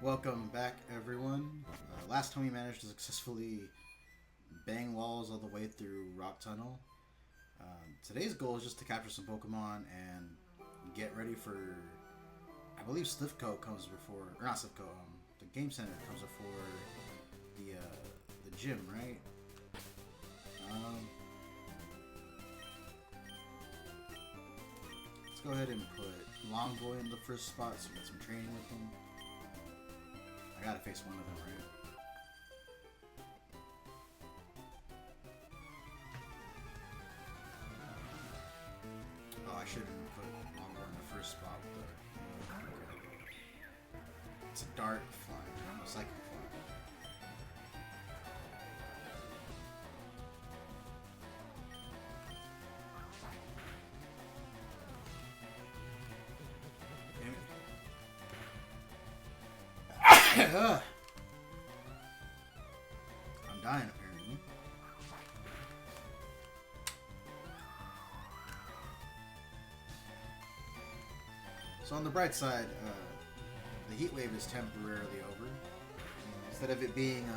Welcome back, everyone. Last time we managed to successfully bang walls all the way through Rock Tunnel. Today's goal is just to capture some Pokemon and get ready for. I believe Slivco comes before, or not Slivco. The Game Center comes before the gym, right? Let's go ahead and put Longboy in the first spot so we get some training with him. I gotta face one of them, right? Oh, I shouldn't put Longboy in the first spot with the. Okay. It's a dark flying, no psychic flying. Damn it. I'm dying apparently. So on the bright side, the heat wave is temporarily over. Instead of it being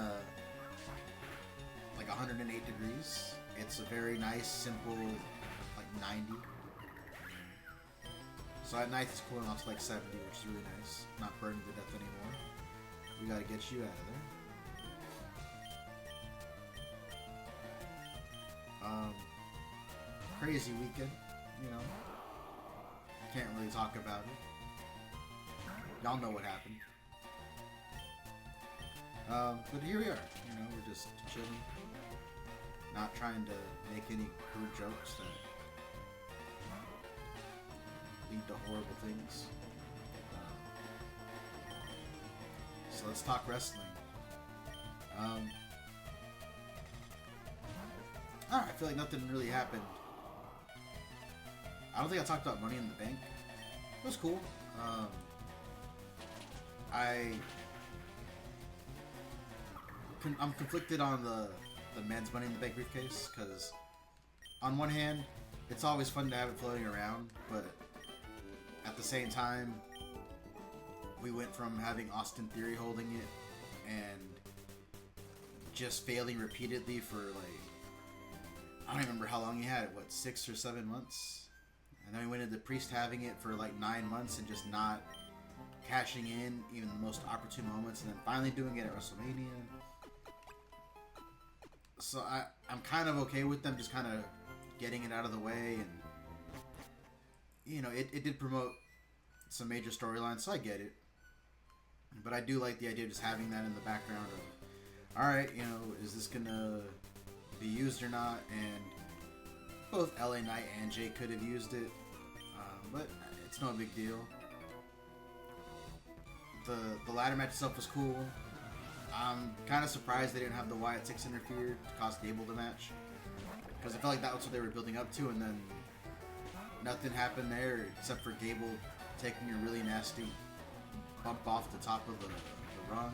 like 108 degrees, it's a very nice, simple, like 90. So at night it's cooling off to like 70, which is really nice. Not burning to death anymore. We gotta get you out of there. Crazy weekend, you know. Can't really talk about it. Y'all know what happened. But here we are, you know, we're just chilling. Not trying to make any crude jokes that lead to horrible things. So let's talk wrestling. I feel like nothing really happened. I don't think I talked about Money in the Bank. It was cool. I'm conflicted on the men's Money in the Bank briefcase because on one hand, it's always fun to have it floating around, but at the same time, we went from having Austin Theory holding it and just failing repeatedly for like, I don't remember how long he had it, what, 6 or 7 months? And then we went into Priest having it for like 9 months and just not cashing in even the most opportune moments, and then finally doing it at WrestleMania. So I'm kind of okay with them just kind of getting it out of the way, and you know, it did promote some major storylines, so I get it. But I do like the idea of just having that in the background of, alright, you know, is this gonna be used or not? And both LA Knight and Jay could have used it, but it's no big deal. The ladder match itself was cool. I'm kind of surprised they didn't have the Wyatt 6 interfere to cost Gable the match, because I felt like that was what they were building up to, and then nothing happened there except for Gable taking a really nasty bump off the top of the run.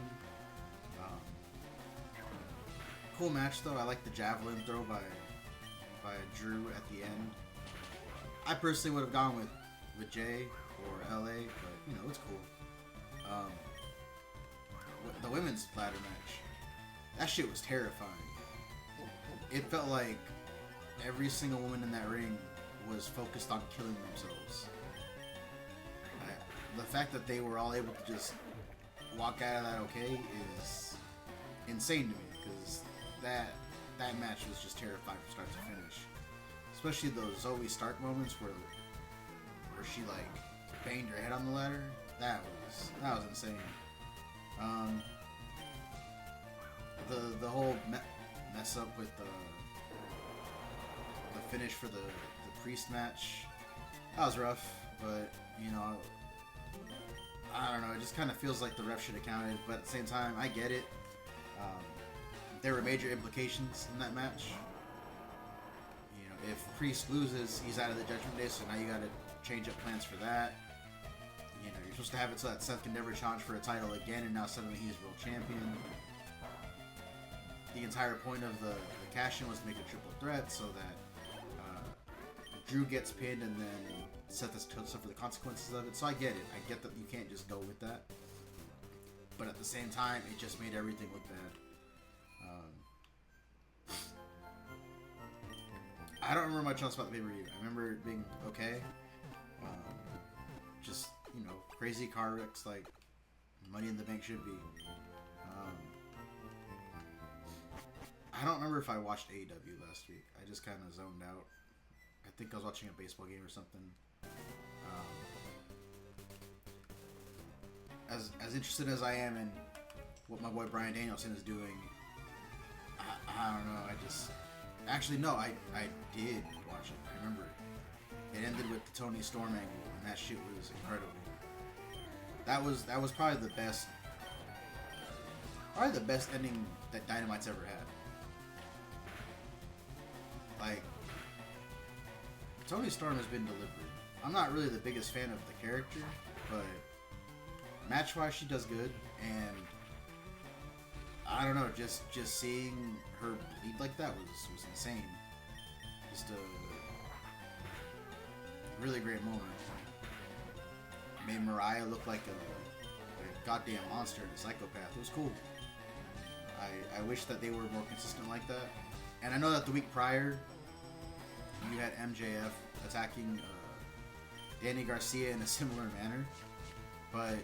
Cool match though. I like the javelin throw by Drew at the end. I personally would have gone with Jay or LA, but you know, it's cool. The women's ladder match, that shit was terrifying. It felt like every single woman in that ring was focused on killing themselves. The fact that they were all able to just walk out of that okay is insane to me, because that match was just terrifying from start to finish. Especially those Zoe Stark moments where she like banged her head on the ladder. That was insane. The whole mess up with the finish for the Priest match, that was rough, but you know, I don't know, it just kind of feels like the ref should have counted, but at the same time, I get it. There were major implications in that match. You know, if Priest loses, he's out of the Judgment Day, so now you gotta change up plans for that. You know, you're supposed to have it so that Seth can never challenge for a title again, and now suddenly he's world champion. The entire point of the cash-in was to make a triple threat so that Drew gets pinned and then Seth has to suffer the consequences of it. So I get it. I get that you can't just go with that. but at the same time, it just made everything look bad. I don't remember much else about the pay-per-view. I remember it being okay. Just, you know, crazy car wrecks like Money in the Bank should be. I don't remember if I watched AEW last week. I just kind of zoned out. I think I was watching a baseball game or something. As interested as I am in what my boy Bryan Danielson is doing, I don't know. Actually, no, I did watch it. I remember it. It ended with the Tony Storm angle, and that shit was incredible. That was probably the best ending that Dynamite's ever had. Like, Tony Storm has been delivered. I'm not really the biggest fan of the character, but match-wise, she does good, and I don't know, just seeing her bleed like that was insane. Just a really great moment. Made Mariah look like a goddamn monster and a psychopath. It was cool. I wish that they were more consistent like that. And I know that the week prior, you had MJF attacking Danny Garcia in a similar manner, but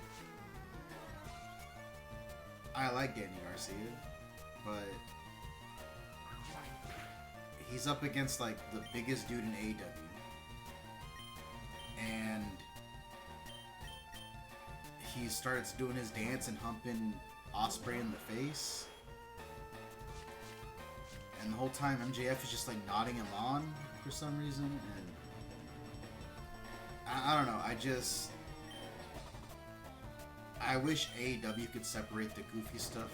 I like Danny Garcia, but he's up against like the biggest dude in AEW, and he starts doing his dance and humping Ospreay in the face, and the whole time MJF is just like nodding him on for some reason, and I don't know, I wish AEW could separate the goofy stuff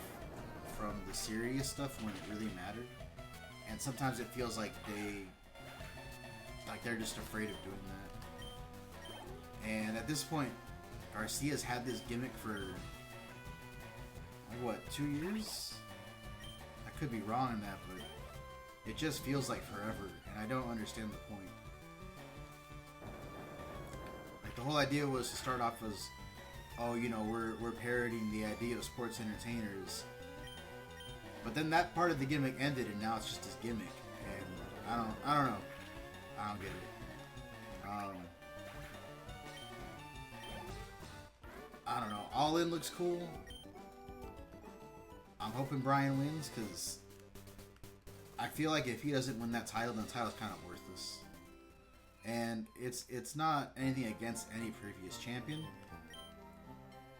from the serious stuff when it really mattered. And sometimes it feels like they're just afraid of doing that. And at this point, Garcia's had this gimmick for like, what, 2 years? I could be wrong on that, but it just feels like forever, and I don't understand the point. Like, the whole idea was to start off as, oh, you know, we're parodying the idea of sports entertainers. But then that part of the gimmick ended, and now it's just his gimmick. And I don't know. I don't get it. I don't know. All In looks cool. I'm hoping Bryan wins, because I feel like if he doesn't win that title, then the title's kind of worthless. And it's not anything against any previous champion.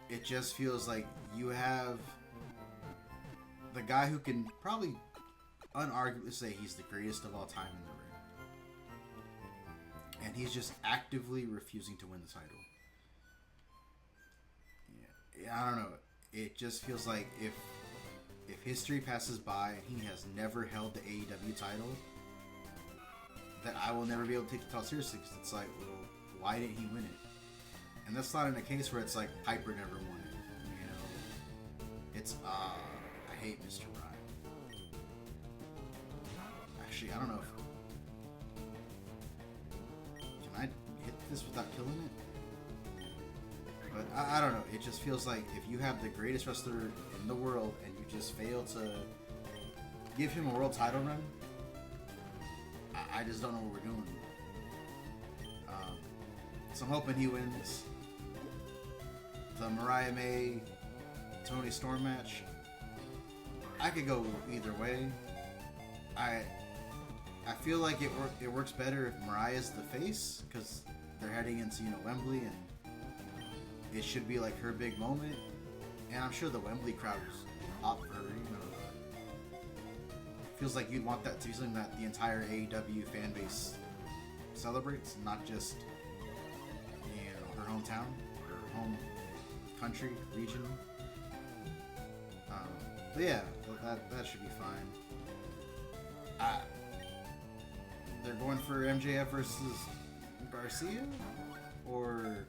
It just feels like you have the guy who can probably unarguably say he's the greatest of all time in the ring. And he's just actively refusing to win the title. Yeah, I don't know. It just feels like if history passes by and he has never held the AEW title, that I will never be able to take the title seriously, because it's like, well, why didn't he win it? And that's not in a case where it's like Piper never won it, you know. It's I hate Mr. Bryan. Actually, I don't know if can I hit this without killing it? But I don't know. It just feels like if you have the greatest wrestler in the world and you just fail to give him a world title run, I just don't know what we're doing. So I'm hoping he wins. The Mariah May Tony Storm match, I could go either way. I feel like it works better if Mariah's the face, because they're heading into, you know, Wembley, and it should be like her big moment. And I'm sure the Wembley crowd is hot for her, you know. Feels like you'd want that to be something that the entire AEW fan base celebrates, not just, you know, her hometown, her home country, region. But yeah, that should be fine. They're going for MJF versus Garcia or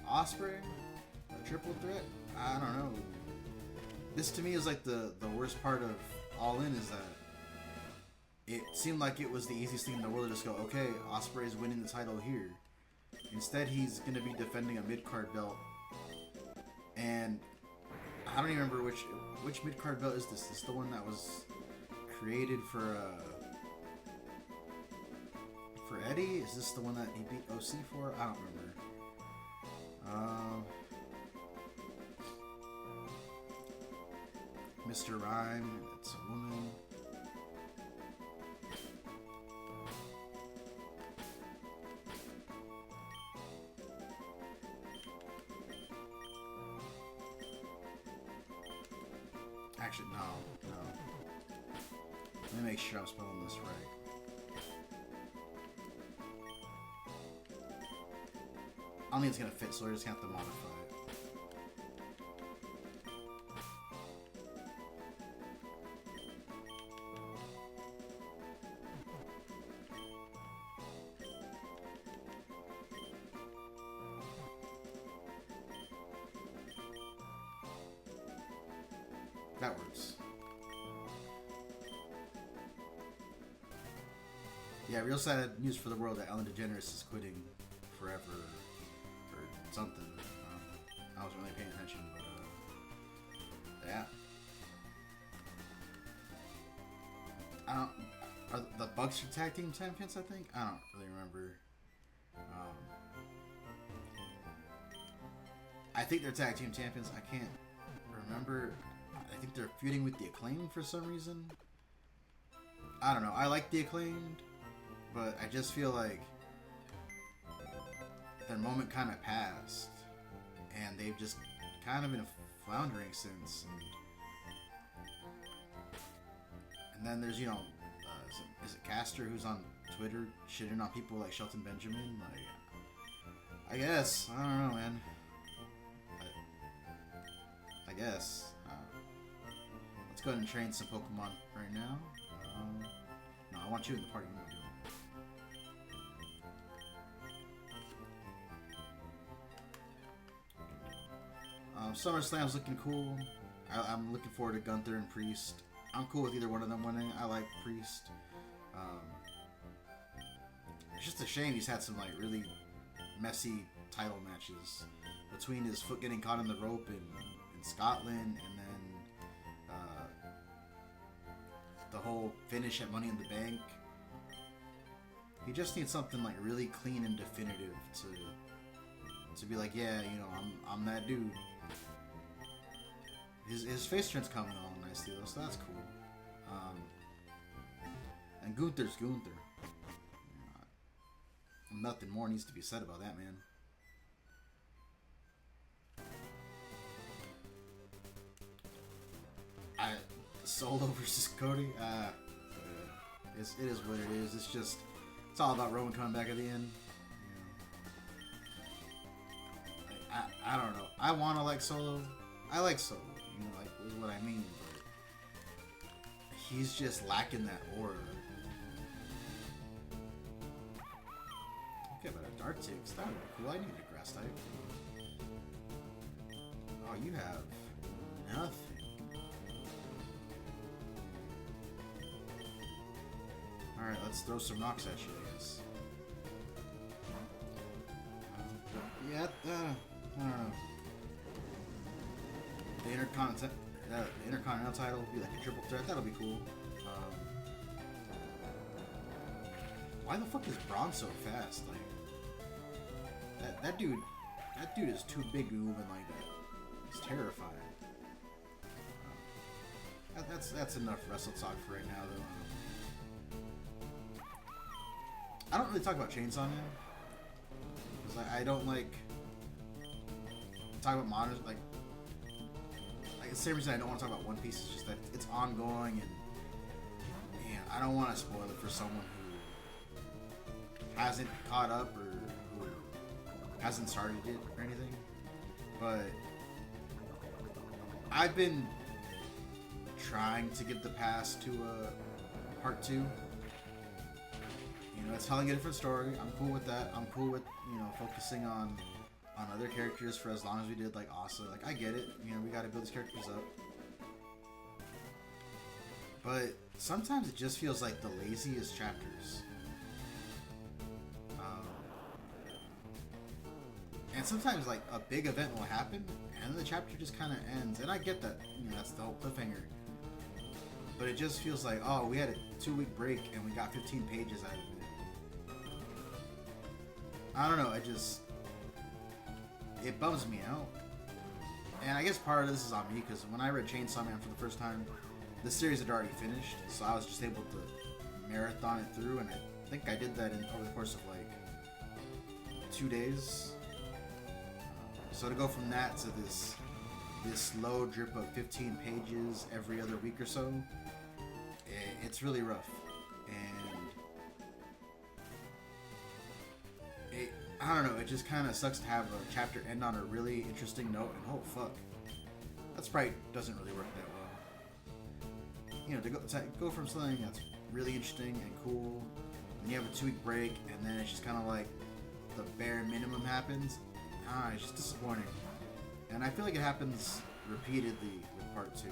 Ospreay, a triple threat. I don't know. This to me is like the worst part of All In, is that it seemed like it was the easiest thing in the world to just go, okay, Ospreay's winning the title here. Instead, he's going to be defending a mid-card belt. And I don't even remember which mid card belt is this. This is the one that was created for Eddie. Is this the one that he beat OC for? I don't remember. Mr. Rhyme. It's a woman. Actually, no. Let me make sure I'm spelling this right. I don't think it's gonna fit, so we're just gonna have to modify it. That works. Yeah, real sad news for the world that Ellen DeGeneres is quitting forever or something. I wasn't really paying attention, but yeah. Are the Bucks tag team champions? I think I don't really remember. I think they're tag team champions. I can't remember. I think they're feuding with the Acclaimed for some reason. I don't know. I like the Acclaimed, but I just feel like their moment kind of passed, and they've just kind of been floundering since. And then there's, is it Caster who's on Twitter shitting on people like Shelton Benjamin? Like, I guess. I don't know, man. I guess. Let's go ahead and train some Pokemon right now. No, I want you in the party. SummerSlam's looking cool. I'm looking forward to Gunther and Priest. I'm cool with either one of them winning. I like Priest. It's just a shame he's had some like really messy title matches between his foot getting caught in the rope in Scotland, and then the whole finish at Money in the Bank. He just needs something like really clean and definitive to be like, yeah, I'm that dude. His face turn's coming along nicely though, so that's cool. And Gunther's Gunther. Nothing more needs to be said about that man. Solo versus Cody. It is what it is. It's all about Roman coming back at the end. I don't know. I want to like Solo. I like Solo. Like is what I mean. But he's just lacking that aura. Okay, but a Dartix, that would be cool. I need a grass type. Oh, you have nothing. Alright, let's throw some knocks at you, I guess. Yeah, I don't know. The Intercontinental title would be like a triple threat. That'll be cool. Why the fuck is Braun so fast? Like that dude is too big to move in like that. It's terrifying. That's enough wrestle talk for right now, though. I don't really talk about Chainsaw Man because I don't like talk about modern like the same reason I don't want to talk about One Piece is just that it's ongoing, and man, I don't want to spoil it for someone who hasn't caught up or who hasn't started it or anything. But I've been trying to get the pass to part 2. It's telling a different story. I'm cool with that. I'm cool with focusing on other characters for as long as we did, like Asa. Like I get it. We got to build these characters up. But sometimes it just feels like the laziest chapters. And sometimes like a big event will happen, and the chapter just kind of ends. And I get that, you know, that's the whole cliffhanger. But it just feels like, oh, we had a 2-week break and we got 15 pages out of it. I don't know. It bums me out. And I guess part of this is on me, because when I read Chainsaw Man for the first time, the series had already finished, so I was just able to marathon it through, and I think I did that over the course of like 2 days. So to go from that to this slow drip of 15 pages every other week or so, it's really rough. And I don't know, it just kind of sucks to have a chapter end on a really interesting note, and oh fuck, that sprite doesn't really work that well. You know, to go from something that's really interesting and cool, and you have a 2-week break, and then it's just kind of like the bare minimum happens. It's just disappointing. And I feel like it happens repeatedly with part 2.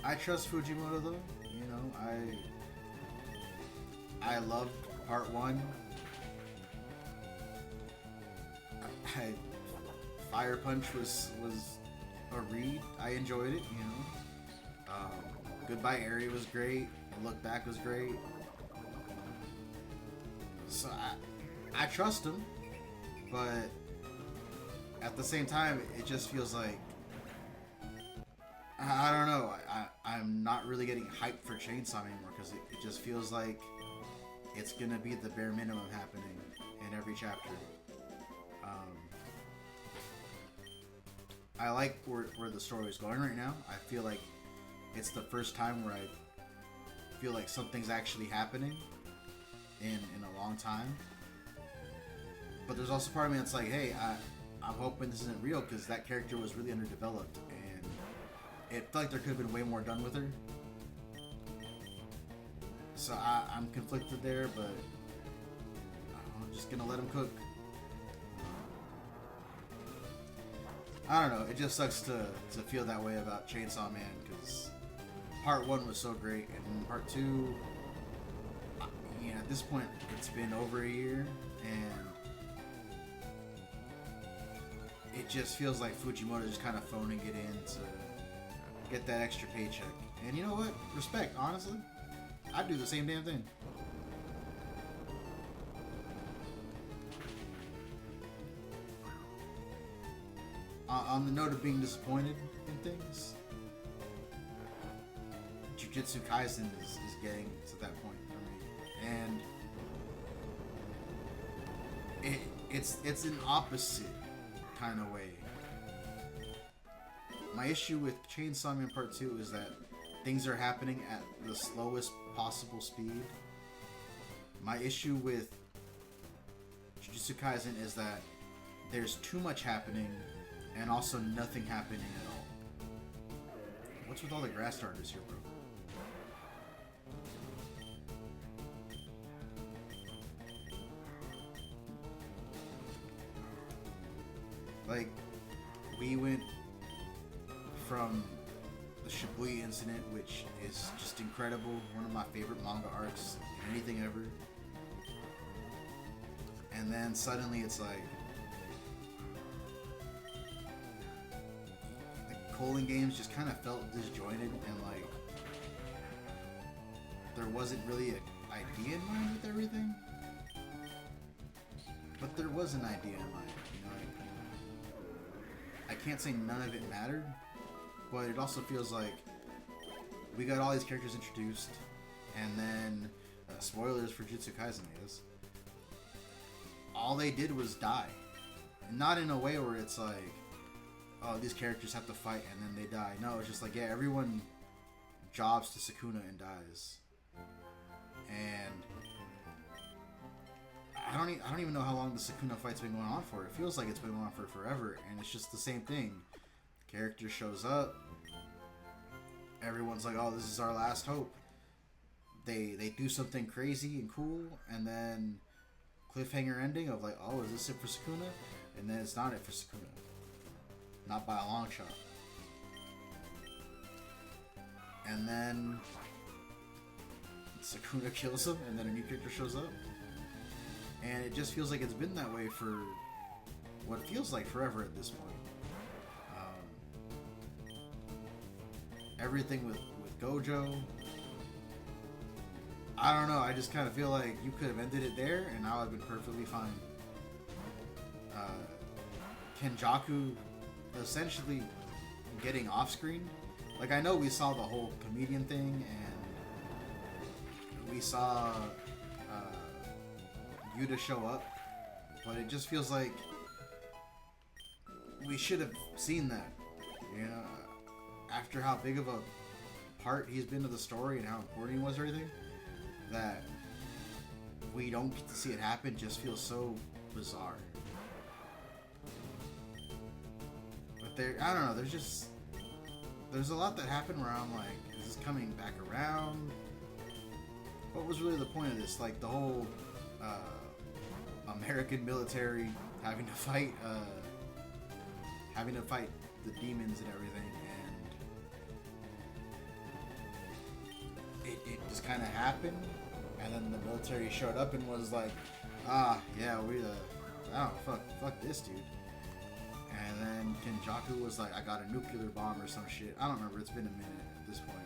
I trust Fujimoto though. You know, I loved part 1. Fire Punch was a read. I enjoyed it. You know, Goodbye Area was great. Look Back was great. So I trust him, but at the same time, it just feels like, I don't know. I'm not really getting hyped for Chainsaw anymore, because it just feels like it's gonna be the bare minimum happening in every chapter. I like where the story is going right now. I feel like it's the first time where I feel like something's actually happening in a long time. But there's also part of me that's like, hey, I'm hoping this isn't real, because that character was really underdeveloped, and it felt like there could have been way more done with her. So I'm conflicted there, but I'm just gonna let him cook. I don't know, it just sucks to feel that way about Chainsaw Man, because part 1 was so great, and part 2, you know, at this point, it's been over a year, and it just feels like Fujimoto just kind of phoning it in to get that extra paycheck. And you know what? Respect, honestly. I'd do the same damn thing. On the note of being disappointed in things, Jujutsu Kaisen is getting to that point for me. And it's an opposite kind of way. My issue with Chainsaw Man Part 2 is that things are happening at the slowest possible speed. My issue with Jujutsu Kaisen is that there's too much happening and also nothing happening at all. What's with all the grass starters here, bro? Like, we went from the Shibuya incident, which is just incredible, one of my favorite manga arcs in anything ever. And then suddenly it's like, the Colon games just kind of felt disjointed, and like, there wasn't really an idea in mind with everything. But there was an idea in mind, you know. I can't say none of it mattered, but it also feels like we got all these characters introduced, and then spoilers for Jujutsu Kaisen, I guess. All they did was die, and not in a way where it's like, oh, these characters have to fight and then they die. No, it's just like, yeah, everyone jobs to Sukuna and dies, and I don't even know how long the Sukuna fight's been going on for. It feels like it's been going on for forever, and it's just the same thing. Character shows up, everyone's like, oh, this is our last hope. They do something crazy and cool, and then cliffhanger ending of like, oh, is this it for Sukuna? And then it's not it for Sukuna. Not by a long shot. And then Sukuna kills him, and then a new character shows up. And it just feels like it's been that way for what feels like forever at this point. Everything with Gojo, I don't know, I just kind of feel like you could have ended it there and I would have been perfectly fine. Kenjaku essentially getting off screen. Like, I know we saw the whole comedian thing and we saw Yuta show up, but it just feels like we should have seen that, you know, after how big of a part he's been to the story and how important he was or anything, that we don't get to see it happen just feels so bizarre. But there, I don't know, there's a lot that happened where I'm like, is this coming back around? What was really the point of this? Like, the whole American military having to fight the demons and everything, and it just kind of happened, and then the military showed up and was like, yeah, fuck this dude. And then Kenjaku was like, I got a nuclear bomb or some shit. I don't remember, it's been a minute at this point.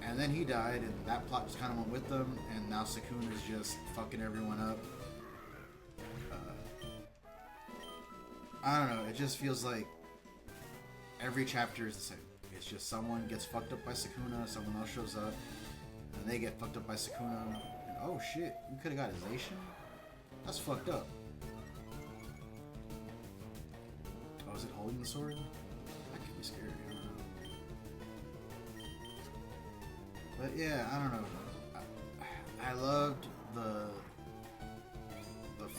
And then he died, and that plot just kind of went with them, and now Sukuna's just fucking everyone up. I don't know, it just feels like every chapter is the same. It's just someone gets fucked up by Sukuna, someone else shows up, and they get fucked up by Sukuna, and oh shit, we could've got his Asian? That's fucked up. Oh, is it holding the sword? That could be scary, I don't know. But yeah, I don't know. I loved the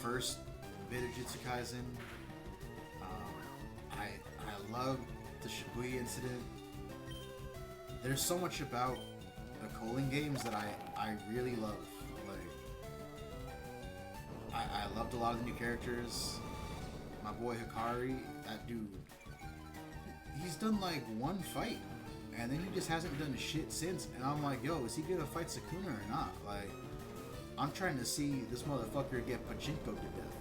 first bit of Jujutsu Kaisen. I loved the Shibuya incident. There's so much about the Colin games that I really love. Like, I loved a lot of the new characters. My boy Hikari, that dude, he's done like one fight, and then he just hasn't done shit since. And I'm like, yo, is he gonna fight Sukuna or not? Like, I'm trying to see this motherfucker get pachinko to death.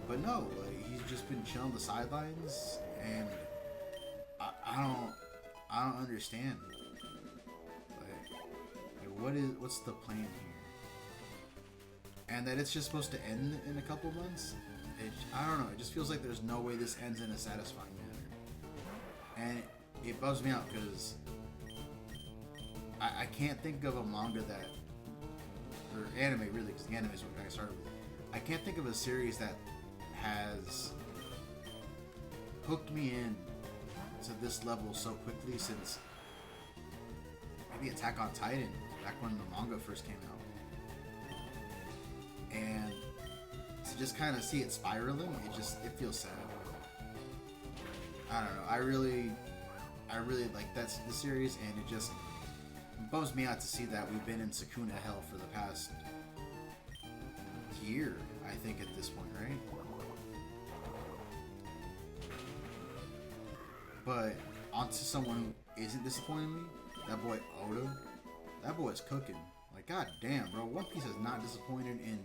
But no, like, he's just been chilling the sidelines, and I don't understand. Like what's the plan here? And that it's just supposed to end in a couple months. I don't know. It just feels like there's no way this ends in a satisfying manner, and it bums me out because I can't think of a manga that, or anime really, because the anime is what I started with. I can't think of a series that has hooked me in to this level so quickly since maybe Attack on Titan, back when the manga first came out. And to just kind of see it spiraling, it feels sad. I don't know, I really like the series, and it just bums me out to see that we've been in Sukuna hell for the past year, I think, at this point, right? But onto someone who isn't disappointing me, that boy Oda. That boy's cooking. Like, god damn, bro, One Piece has not disappointed in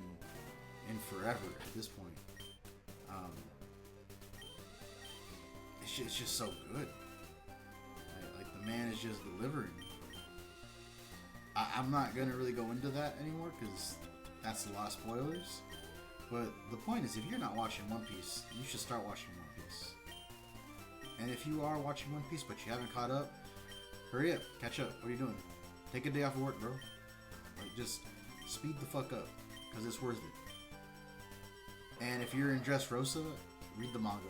forever at this point. It's just so good. Like the man is just delivering. I'm not gonna really go into that anymore because that's a lot of spoilers. But the point is, if you're not watching One Piece, you should start watching One Piece. And if you are watching One Piece but you haven't caught up, hurry up, catch up. What are you doing? Take a day off of work, bro. Like, just speed the fuck up, because it's worth it. And if you're in Dressrosa, read the manga.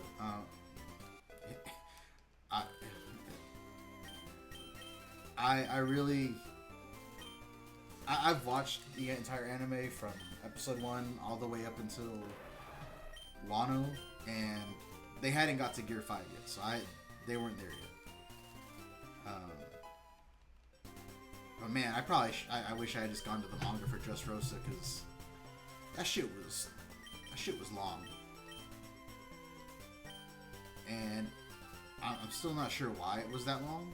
I've watched the entire anime from episode 1 all the way up until Wano, and they hadn't got to Gear 5 yet, so they weren't there yet. But man, I wish I had just gone to the manga for Dressrosa, because that shit was long, and I'm still not sure why it was that long.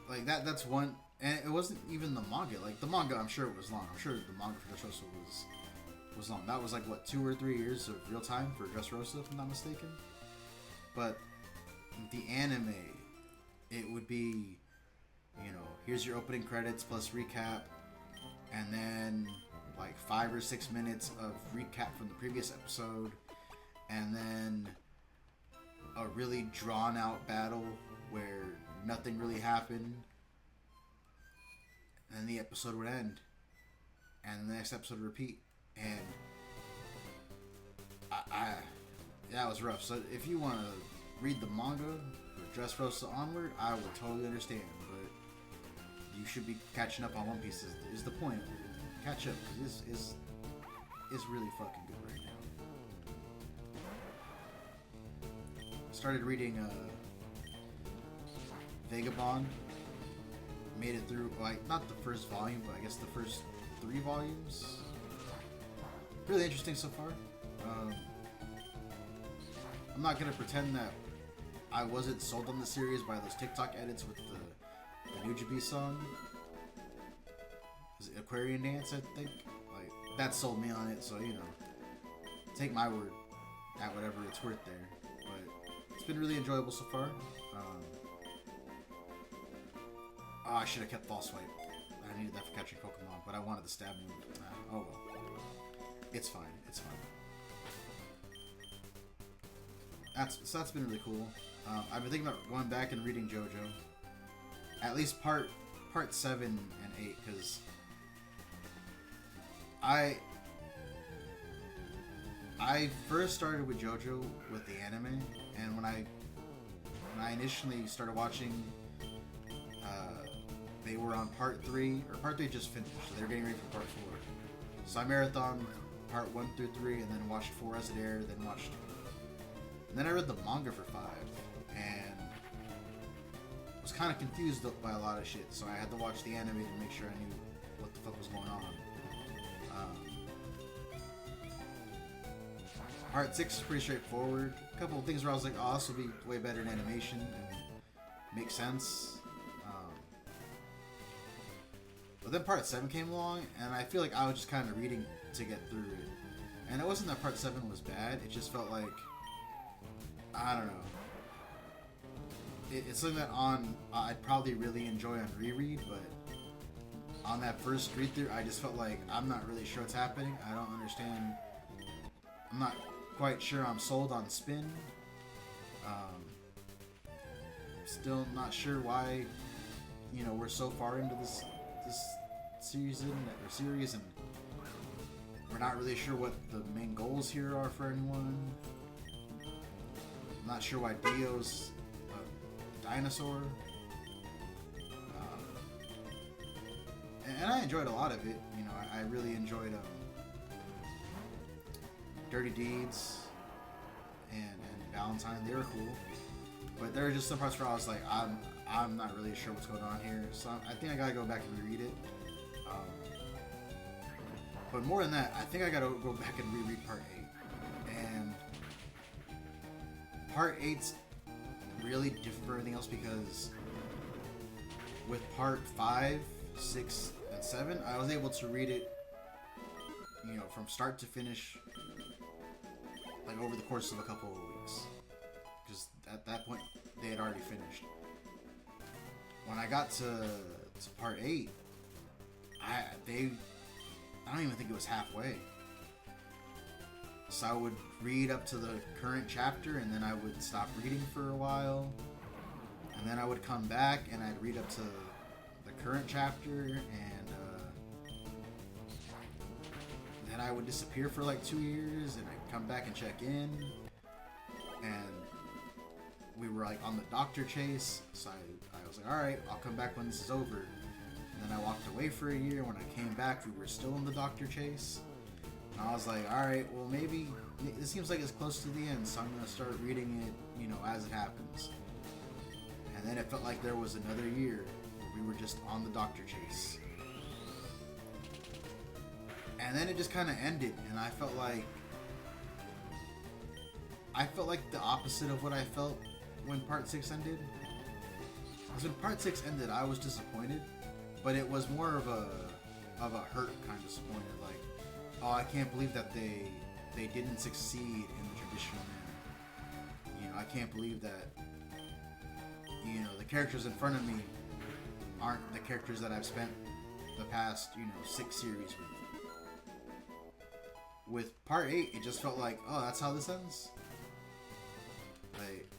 Like that's one And it wasn't even the manga. Like, the manga, I'm sure it was long. I'm sure the manga for Dressrosa was long. That was like, what, 2 or 3 years of real time for Dressrosa, if I'm not mistaken? But the anime, it would be, you know, here's your opening credits plus recap, and then like 5 or 6 minutes of recap from the previous episode, and then a really drawn out battle where nothing really happened, and the episode would end, and the next episode would repeat, and that was rough. So if you want to read the manga for Dressrosa onward, I would totally understand, but you should be catching up on One Piece is the point. Catch up, because this is really fucking good right now. Started reading Vagabond. Made it through, like, not the first volume, but I guess the first 3 volumes. Really interesting so far. I'm not gonna pretend that I wasn't sold on the series by those TikTok edits with the Nujibi song. Is it Aquarian Dance, I think? Like, that sold me on it, so, you know, take my word at whatever it's worth there. But it's been really enjoyable so far. I should have kept False Swipe. I needed that for catching Pokemon, but I wanted the stab move. Oh well. It's fine. It's fine. That's been really cool. I've been thinking about going back and reading JoJo. At least part 7 and 8, because I first started with JoJo with the anime, and when I initially started watching, they were on part 3, or part 3 just finished, so they were getting ready for part 4. So I marathoned part 1 through 3, and then watched 4 as it aired, and then I read the manga for 5, and was kind of confused by a lot of shit, so I had to watch the anime to make sure I knew what the fuck was going on. Part 6 is pretty straightforward. A couple of things where I was like, oh, this will be way better in animation and make sense. But then part 7 came along, and I feel like I was just kind of reading to get through it. And it wasn't that part 7 was bad, it just felt like, I don't know. It's something that I'd probably really enjoy on reread, but on that first read through, I just felt like I'm not really sure what's happening. I don't understand. I'm not quite sure I'm sold on Spin. Still not sure why, you know, we're so far into this series, and we're not really sure what the main goals here are for anyone. I'm not sure why Dio's a dinosaur. And I enjoyed a lot of it. You know, I really enjoyed Dirty Deeds and Valentine. They were cool, but there were just some parts where I was like, I'm not really sure what's going on here. So I think I gotta go back and reread it. But more than that, I think I gotta go back and reread part 8. And part 8's really different from everything else, because with part 5, 6, and 7, I was able to read it, you know, from start to finish, like over the course of a couple of weeks. Because at that point, they had already finished. When I got to part 8, I don't even think it was halfway. So I would read up to the current chapter, and then I would stop reading for a while, and then I would come back and I'd read up to the current chapter, and then I would disappear for like 2 years, and I'd come back and check in, and we were like on the doctor chase, so I was like, alright, I'll come back when this is over. And then I walked away for a year. When I came back, we were still in the doctor chase. And I was like, alright, well maybe, it seems like it's close to the end, so I'm going to start reading it, you know, as it happens. And then it felt like there was another year where we were just on the doctor chase. And then it just kind of ended, and I felt like the opposite of what I felt when part 6 ended. Because when part 6 ended, I was disappointed. but it was more of a hurt kind of disappointed. Like, oh, I can't believe that they didn't succeed in the traditional manner. You know, I can't believe that, you know, the characters in front of me aren't the characters that I've spent the past, you know, 6 series with. With part 8, it just felt like, oh, that's how this ends? Like,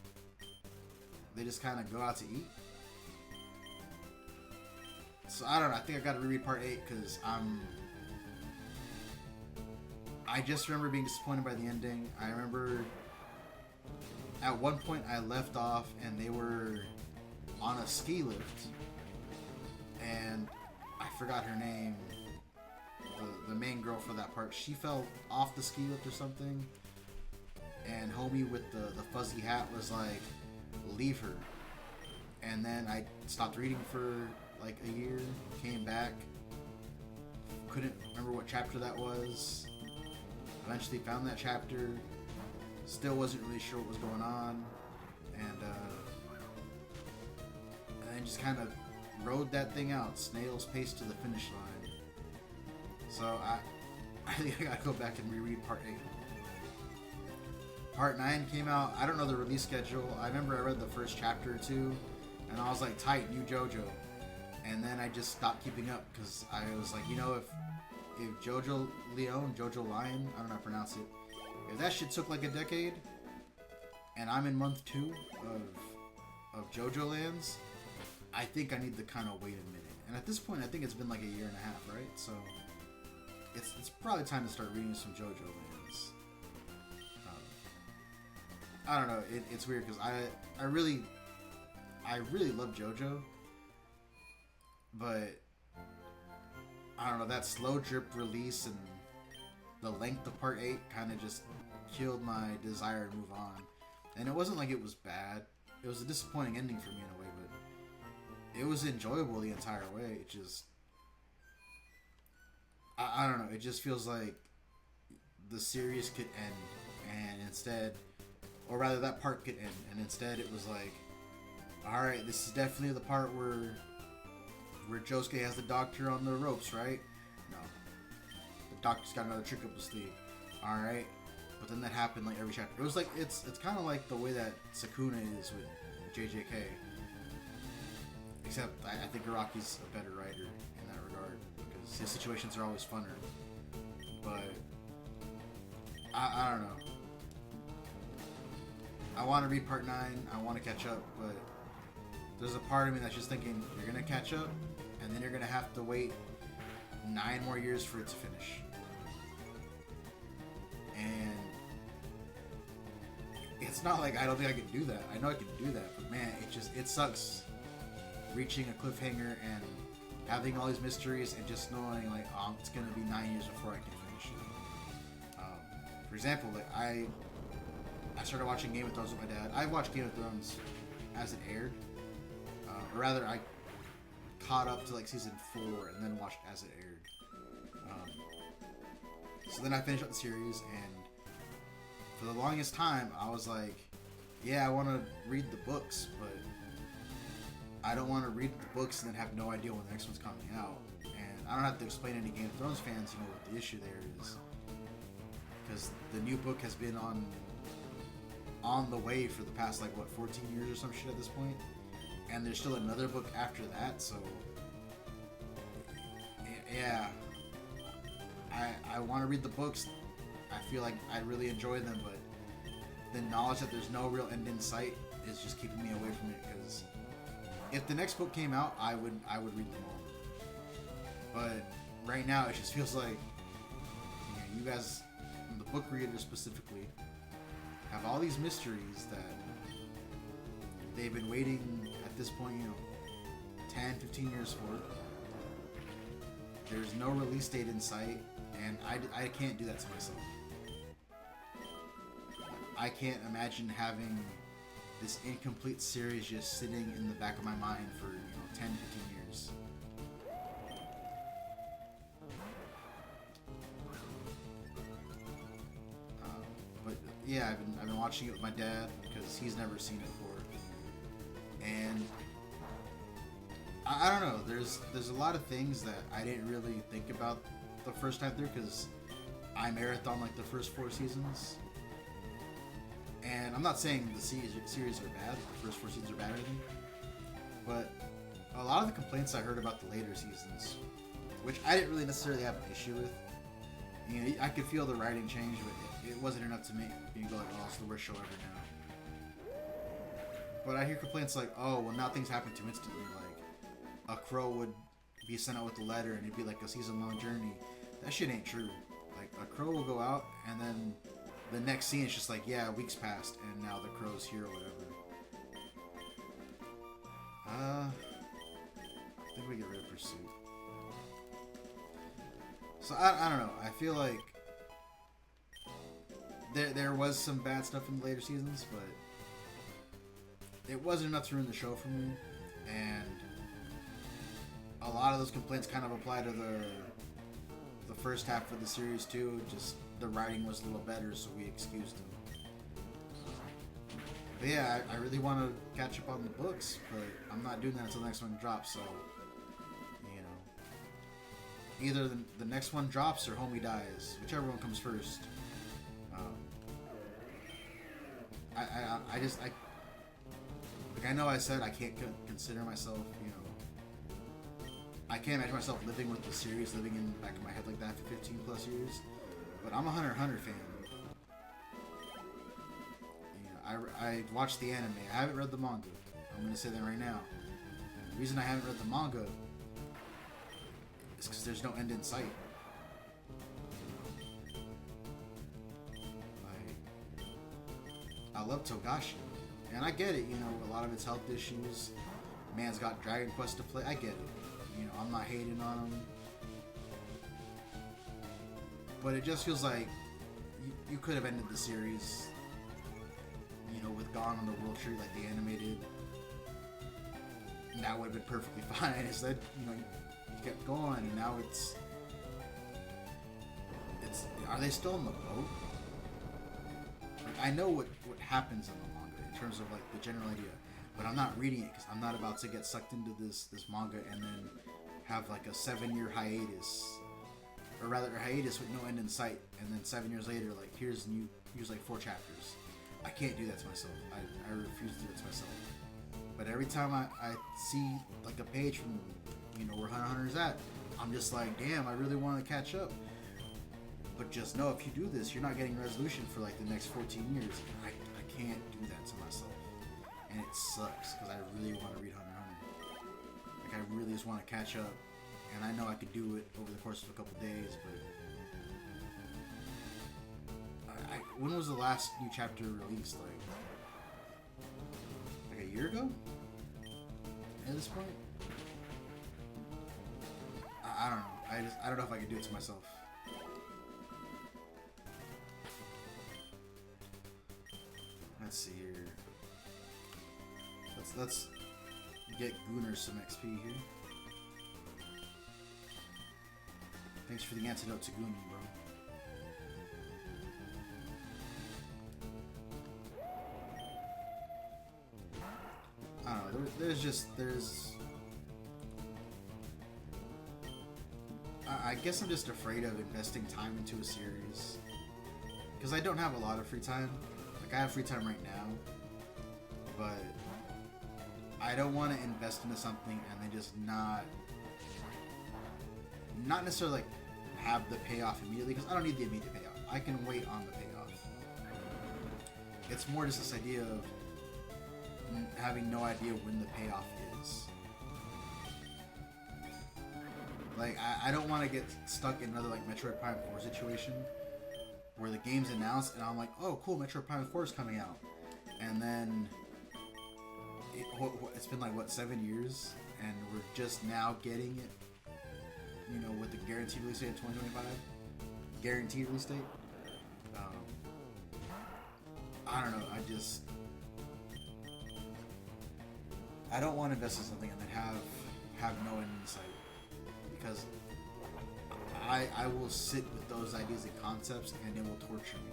they just kind of go out to eat? So, I don't know, I think I gotta reread part 8, because I just remember being disappointed by the ending. I remember at one point I left off, and they were on a ski lift, and I forgot her name. The main girl for that part, she fell off the ski lift or something, and homie with the fuzzy hat was like, leave her. And then I stopped reading for like a year, came back, couldn't remember what chapter that was, eventually found that chapter, still wasn't really sure what was going on, and then just kind of rode that thing out, snail's pace to the finish line. So I think I gotta go back and reread part 8. Part 9 came out, I don't know the release schedule. I remember I read the first chapter or two, and I was like, tight, new JoJo. And then I just stopped keeping up, because I was like, you know, if JoJo Lion, I don't know how to pronounce it, if that shit took like a decade, and I'm in month 2 of JoJo Lands, I think I need to kind of wait a minute. And at this point, I think it's been like a year and a half, right? So it's probably time to start reading some JoJo Lands. I don't know. It's weird because I really love JoJo, but I don't know, that slow drip release and the length of part 8 kind of just killed my desire to move on. And it wasn't like it was bad. It was a disappointing ending for me in a way, but it was enjoyable the entire way. It just, I don't know, it just feels like the series could end, and instead, or rather that part could end, and instead it was like, alright, this is definitely the part where Josuke has the doctor on the ropes, right? No. The doctor's got another trick up his sleeve. Alright. But then that happened like every chapter. It was like, it's kind of like the way that Sukuna is with JJK. Except I think Araki's a better writer in that regard, because his situations are always funner. But I don't know. I want to read part 9. I want to catch up, but there's a part of me that's just thinking, you're going to catch up, and then you're going to have to wait 9 more years for it to finish. And it's not like I don't think I can do that. I know I can do that, but man, it sucks reaching a cliffhanger and having all these mysteries and just knowing like, oh, it's going to be 9 years before I can finish it. For example, like I started watching Game of Thrones with my dad. I watched Game of Thrones as it aired. Or rather, I caught up to like season 4 and then watched as it aired. So then I finished up the series, and for the longest time, I was like, yeah, I want to read the books, but I don't want to read the books and then have no idea when the next one's coming out. And I don't have to explain to any Game of Thrones fans, you know, what the issue there is. Because the new book has been on the way for the past, like, what, 14 years or some shit at this point? And there's still another book after that, so yeah, I want to read the books. I feel like I really enjoy them, but the knowledge that there's no real end in sight is just keeping me away from it, because if the next book came out, I would read them all. But right now, it just feels like, you guys, the book readers specifically, have all these mysteries that they've been waiting at this point, 10, 15 years for. There's no release date in sight, and I can't do that to myself. I can't imagine having this incomplete series just sitting in the back of my mind for 10, 15 years. But yeah, I've been watching it with my dad because he's never seen it before, and I don't know. There's a lot of things that I didn't really think about the first time through because I marathon like the first 4 seasons. And I'm not saying the series are bad, the first 4 seasons are bad or anything, but a lot of the complaints I heard about the later seasons, which I didn't really necessarily have an issue with, you know, I could feel the writing change, but it wasn't enough to make me go like, oh, it's the worst show ever now. But I hear complaints like, oh, well, now things happen too instantly, like a crow would be sent out with a letter and it'd be like a season-long journey. That shit ain't true. Like, a crow will go out and then the next scene is just like, yeah, weeks passed, and now the crow's here or whatever. I think we get rid of Pursuit. So, I don't know. I feel like there was some bad stuff in the later seasons, but it wasn't enough to ruin the show for me. And a lot of those complaints kind of apply to the first half of the series, too. Just the writing was a little better, so we excused them. But yeah, I really want to catch up on the books, but I'm not doing that until the next one drops, so, you know. Either the next one drops or Homie dies, whichever one comes first. I know I said I can't consider myself, you know, I can't imagine myself living with the series, living in the back of my head like that for 15 plus years. But I'm a Hunter x Hunter fan. You know, I watched the anime. I haven't read the manga. I'm gonna say that right now. And the reason I haven't read the manga is because there's no end in sight. Like, I love Togashi, and I get it. You know, a lot of it's health issues. Man's got Dragon Quest to play. I get it. You know, I'm not hating on him. But it just feels like you could have ended the series, you know, with Gone on the World Tree like the animated. And that would have been perfectly fine. Instead, you know, you kept going, and now it's. Are they still on the boat? Like, I know what happens in the manga in terms of like the general idea, but I'm not reading it because I'm not about to get sucked into this manga and then have like a 7-year hiatus. Or rather, a hiatus with no end in sight, and then 7 years later, like, here's like 4 chapters. I can't do that to myself. I refuse to do it to myself. But every time I see, like, a page from, you know, where Hunter x Hunter is at, I'm just like, damn, I really want to catch up. But just know, if you do this, you're not getting resolution for, like, the next 14 years. I can't do that to myself. And it sucks, because I really want to read Hunter x Hunter. Like, I really just want to catch up. And I know I could do it over the course of a couple days, but when was the last new chapter released? Like a year ago? At this point, I don't know. I don't know if I could do it to myself. Let's see here. Let's get Gooner some XP here. Thanks for the antidote to Gooner, bro. I don't know, there's... I guess I'm just afraid of investing time into a series. Because I don't have a lot of free time. Like, I have free time right now. But I don't want to invest into something and then just not necessarily like have the payoff immediately, because I don't need the immediate payoff. I can wait on the payoff. It's more just this idea of having no idea when the payoff is. Like, I don't want to get stuck in another like Metroid Prime 4 situation where the game's announced and I'm like, oh cool, Metroid Prime 4 is coming out, and then it's been like what, 7 years, and we're just now getting it. You know, with the guaranteed release date of 2025, guaranteed release date. I don't know. I don't want to invest in something and then have no end in sight, because I will sit with those ideas and concepts, and it will torture me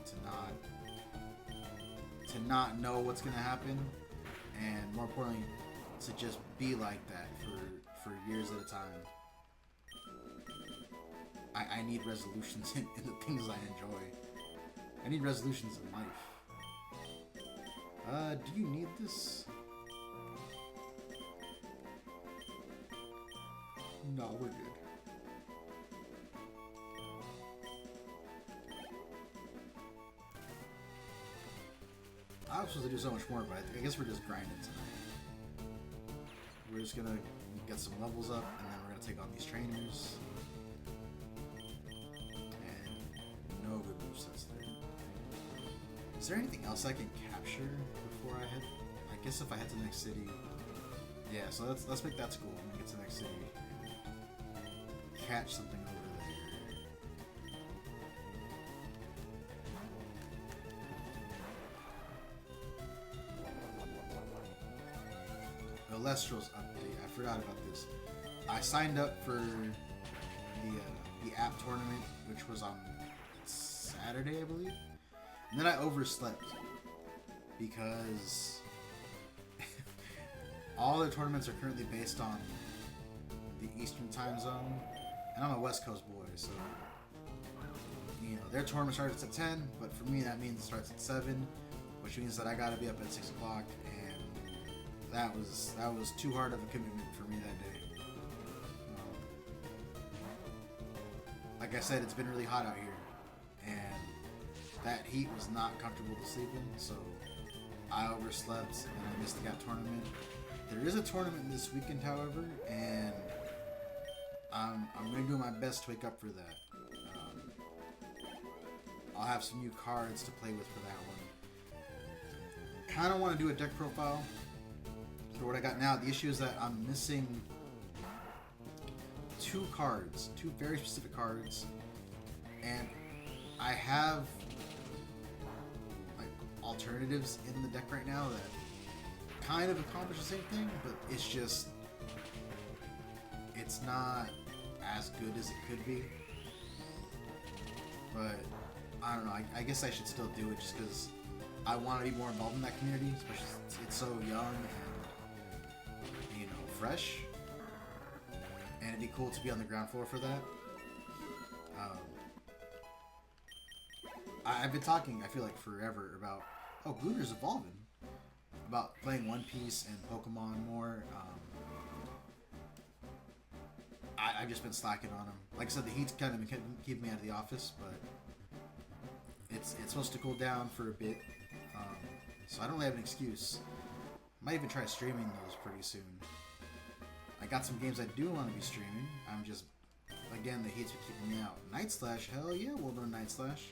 to not know what's gonna happen, and more importantly, to just be like that for years at a time. I need resolutions in the things I enjoy. I need resolutions in life. Do you need this? No, we're good. I was supposed to do so much more, but I guess we're just grinding tonight. We're just gonna get some levels up, and then we're gonna take on these trainers. And no good movesets there. Is there anything else I can capture before I head? I guess if I head to the next city. Yeah, so let's make that school and get to the next city. Catch something over there. Lestral's update. I forgot about this. I signed up for the app tournament, which was on Saturday, I believe. And then I overslept because all the tournaments are currently based on the Eastern time zone, and I'm a West Coast boy, so you know their tournament starts at 10, but for me that means it starts at 7, which means that I gotta be up at 6 o'clock, and that was too hard of a commitment for me that day. Like I said, it's been really hot out here, and that heat was not comfortable to sleep in, so I overslept and I missed the Gap tournament. There is a tournament this weekend, however, and I'm going to do my best to wake up for that. I'll have some new cards to play with for that one. Kind of want to do a deck profile for what I got now. The issue is that I'm missing 2 cards, 2 very specific cards, and I have like alternatives in the deck right now that kind of accomplish the same thing, but it's not as good as it could be. But I don't know, I guess I should still do it just because I want to be more involved in that community, especially since it's so young and, you know, fresh. And it'd be cool to be on the ground floor for that. I've been talking, I feel like forever, about, Gooner's evolving. About playing One Piece and Pokemon more. I've just been slacking on them. Like I said, the heat's kind of been keeping me out of the office, but it's supposed to cool down for a bit. So I don't really have an excuse. Might even try streaming those pretty soon. I got some games I do want to be streaming. I'm just, again, the heat's been keeping me out. Night Slash, hell yeah, we'll do Night Slash.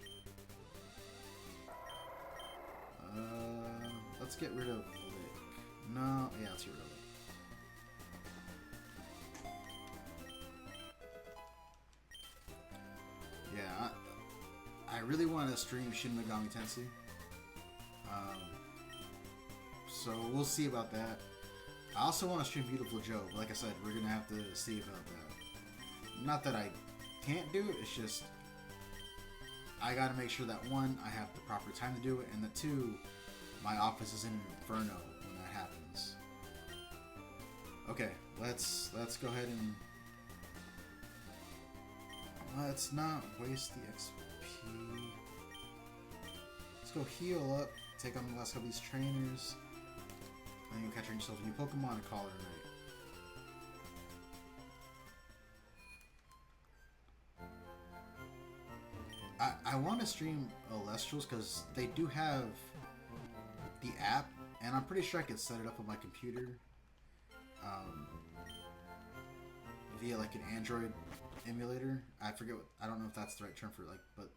Let's get rid of Lick. No, yeah, let's get rid of Lick. Yeah, I really want to stream Shin Megami Tensei. So we'll see about that. I also want to stream Beautiful Joe, but like I said, we're going to have to see about that. Not that I can't do it, it's just I got to make sure that 1, I have the proper time to do it, and that 2, my office is in an inferno when that happens. Okay, let's go ahead and let's not waste the XP. Let's go heal up, take on the last couple of these trainers, and then you'll catch yourself a new Pokemon and call it a night. I want to stream Alestrals because they do have the app, and I'm pretty sure I could set it up on my computer via like an Android emulator. I forget what, I don't know if that's the right term for it, like, but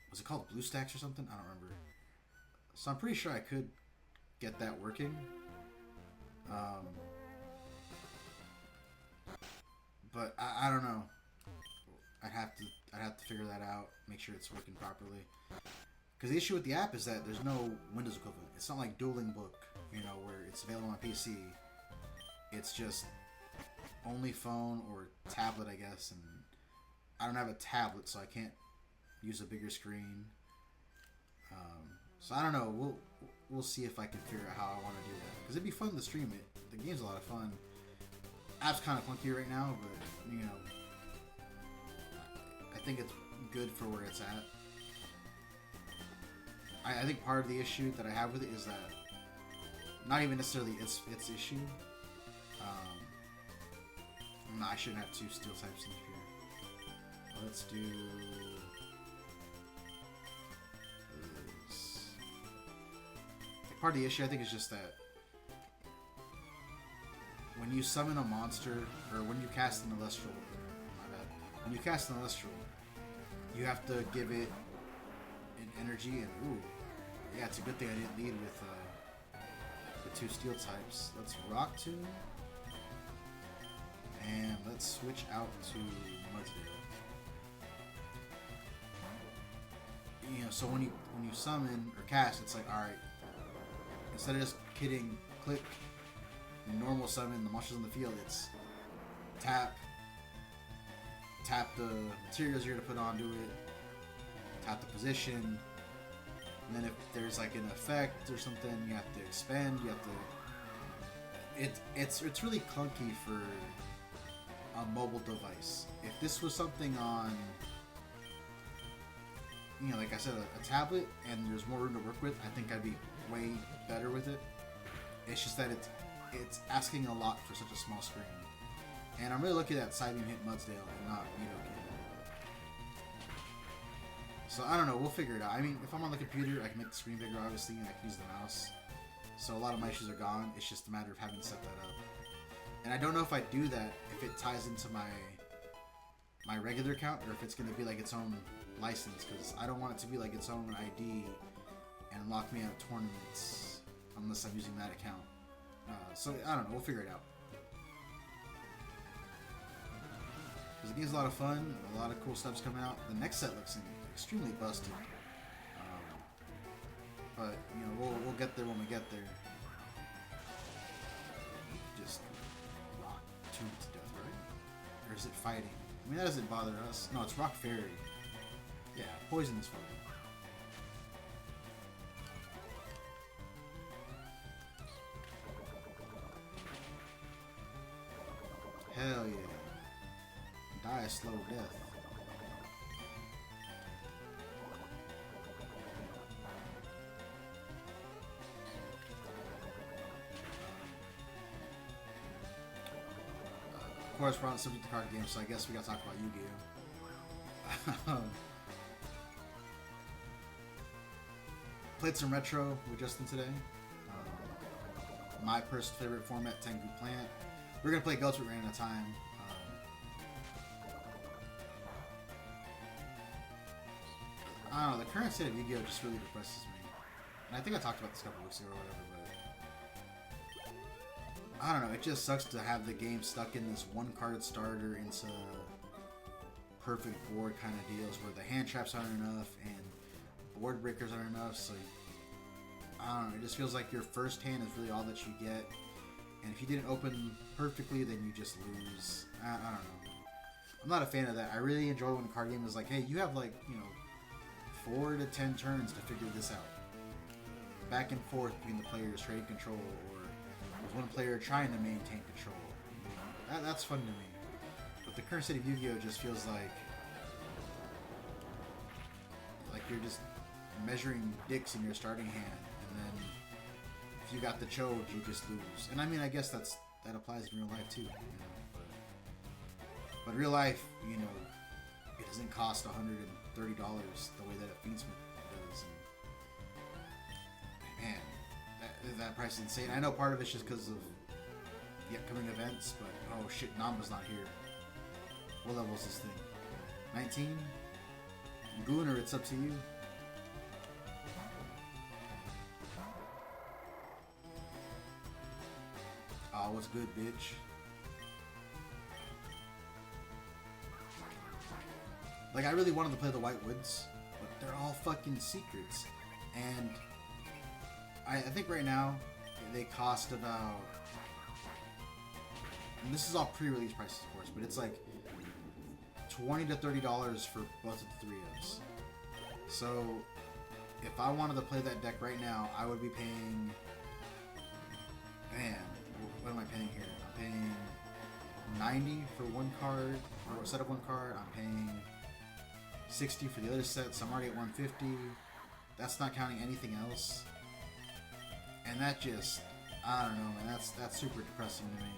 was it called BlueStacks or something? I don't remember. So I'm pretty sure I could get that working. But I don't know. I'd have to figure that out, make sure it's working properly. Because the issue with the app is that there's no Windows equivalent. It's not like Dueling Book, you know, where it's available on PC. It's just only phone or tablet, I guess. And I don't have a tablet, so I can't use a bigger screen. So I don't know. We'll see if I can figure out how I want to do that. Because it'd be fun to stream it. The game's a lot of fun. App's kind of clunky right now, but you know, I think it's good for where it's at. I think part of the issue that I have with it is that not even necessarily its issue. No, I shouldn't have 2 steel types in here. Let's do this. Part of the issue I think is just that when you summon a monster, or when you cast an Celestial, my bad. When you cast an Celestial, you have to give it an energy, and ooh, yeah, it's a good thing I didn't lead with the 2 steel types. Let's Rock Tomb, and let's switch out to Mudsdale. You know, so when you summon or cast, it's like, all right, instead of just hitting click, normal summon the monsters in the field, it's tap the materials you're gonna put onto it, tap the position, and then if there's like an effect or something, you have to expend. You have to. It's really clunky for a mobile device. If this was something on, you know, like I said, a tablet, and there's more room to work with, I think I'd be way better with it. It's just that it's asking a lot for such a small screen. And I'm really looking at side beam hit Mudsdale and not Nidoking. So I don't know, we'll figure it out. I mean, if I'm on the computer, I can make the screen bigger, obviously, and I can use the mouse. So a lot of my issues are gone. It's just a matter of having to set that up. And I don't know if I do that, if it ties into my regular account, or if it's going to be like its own license, because I don't want it to be like its own ID and lock me out of tournaments unless I'm using that account. So I don't know, we'll figure it out. Because the game's a lot of fun, a lot of cool stuff's coming out. The next set looks extremely busted. But, you know, we'll get there when we get there. Just Rock Tomb to death, right? Or is it fighting? I mean, that doesn't bother us. No, it's Rock Fairy. Yeah, poison is fun. Hell yeah. Die a slow death. Of course, we're on the subject of card games, so I guess we gotta talk about Yu-Gi-Oh! Played some Retro with Justin today. My personal favorite format, Tengu Plant. We're gonna play Ghost Ran at a time. I don't know, the current state of Yu-Gi-Oh! Just really depresses me. And I think I talked about this a couple weeks ago or whatever, but I don't know, it just sucks to have the game stuck in this one-carded starter into perfect board kind of deals where the hand traps aren't enough and board breakers aren't enough, so I don't know, it just feels like your first hand is really all that you get, and if you didn't open perfectly, then you just lose. I don't know. I'm not a fan of that. I really enjoy when a card game is like, hey, you have like, you know, 4 to 10 turns to figure this out. Back and forth between the players trading control, or with one player trying to maintain control. You know, that's fun to me. But the current state of Yu-Gi-Oh! Just feels like you're just measuring dicks in your starting hand, and then if you got the chode, you just lose. And I mean, I guess that applies in real life too. You know? But real life, you know, it doesn't cost $130 the way that a Fiendsmith does. And man, that price is insane. I know part of it's just because of the upcoming events, but oh shit, Namba's not here. What level is this thing? 19? Gooner, it's up to you. Oh, what's good, bitch? Like, I really wanted to play the White Woods, but they're all fucking secrets. And I think right now, they cost about... And this is all pre-release prices, of course, but it's like $20 to $30 for both of the 3-ofs. So, if I wanted to play that deck right now, I would be paying... Man, what am I paying here? I'm paying $90 for one card, or a set of one card. I'm paying $60 for the other set, so I'm already at $150. That's not counting anything else. And that just, I don't know, man, that's super depressing to me.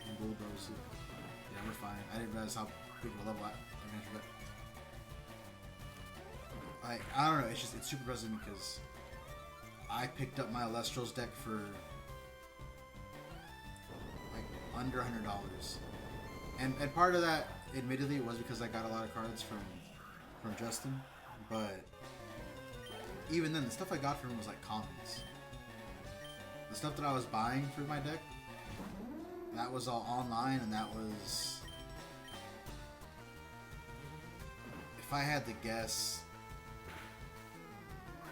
And Bulldoze, yeah, we're fine. I didn't realize how big of a level I don't know, it's super depressing because I picked up my Alestral's deck for like under $100. And part of that, admittedly, was because I got a lot of cards from Justin, but even then, the stuff I got from him was like commons. The stuff that I was buying for my deck, that was all online, and that was, if I had to guess,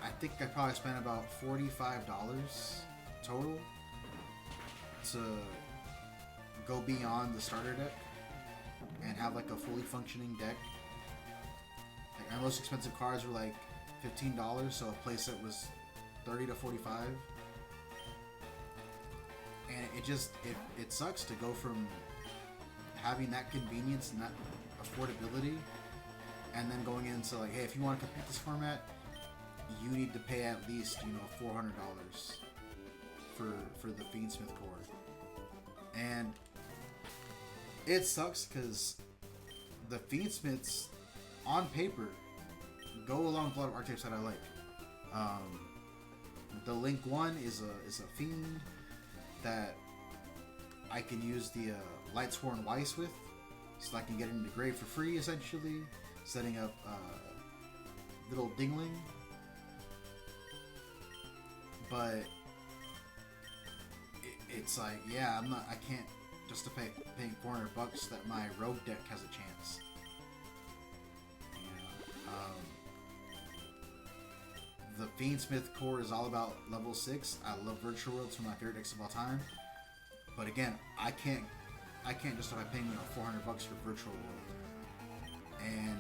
I think I probably spent about $45 total to go beyond the starter deck and have like a fully functioning deck. Like my most expensive cards were like $15, so a playset was $30 to $45. And it sucks to go from having that convenience and that affordability, and then going into like, hey, if you want to complete this format, you need to pay at least, $400 for the Fiendsmith core. And it sucks because the Fiendsmiths on paper go along with a lot of archetypes that I like. The Link 1 is a Fiend that I can use the Lightsworn Weiss with, so I can get into Grave for free, essentially, setting up little Dingling. But it's like, yeah, I can't justify paying $400 that my Rogue deck has a chance. The Fiendsmith core is all about level 6. I love Virtual Worlds, one of my favorite decks of all time. But again, I can't justify paying $400 for Virtual World. And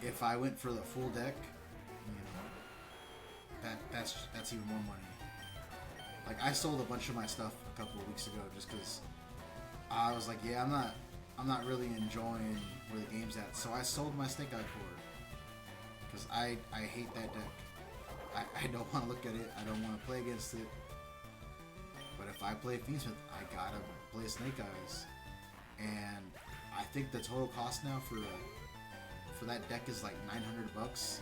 if I went for the full deck, that's even more money. Like, I sold a bunch of my stuff a couple of weeks ago just because I was like, yeah, I'm not really enjoying where the game's at. So I sold my Snake Eye core because I hate that deck. I don't want to look at it. I don't want to play against it. But if I play Fiendsmith, I gotta play Snake Eyes. And I think the total cost now for that deck is like $900.